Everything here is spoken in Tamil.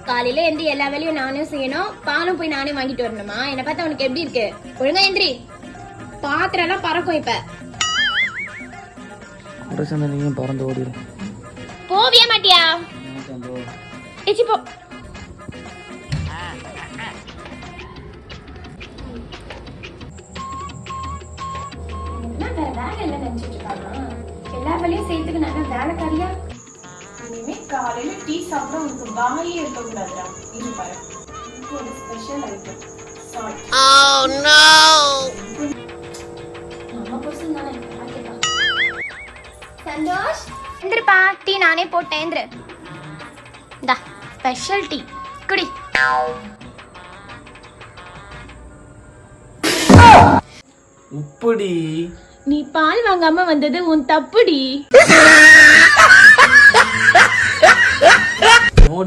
காலையில எந்திரி எல்லா வேலையும் நானும் செய்யணும், பாலும் போய் நானே வாங்கிட்டு வரணுமா? என்ன பார்த்தா உனக்கு எப்படி இருக்கு? ஒழுங்கா எந்திரி, பாத்திரம் எல்லாம் பறக்கும். இப்ப நீங்க பறந்து ஓடிடும். போவிய மாட்டியா? ஏச்சி போ. எல்லா வேலையும் செய்யறதுக்கு நல்ல வேலைக்காரியா? இனிமே காலையில டீ சாப்பிட உனக்கு வாயே இருக்க கூடாதுடா. இது பாரு, ஒரு special item salt. Oh no. நம்ம பர்சன் தானே பாக்கேடா. சந்தோஷ் எந்திரப்பா, டீ நானே போட்டேன். எந்திரு. இந்தா ஸ்பெஷல் டீ குடி. உப்புடி. நீ பால் வாங்காம வந்தது உன் தப்புடி.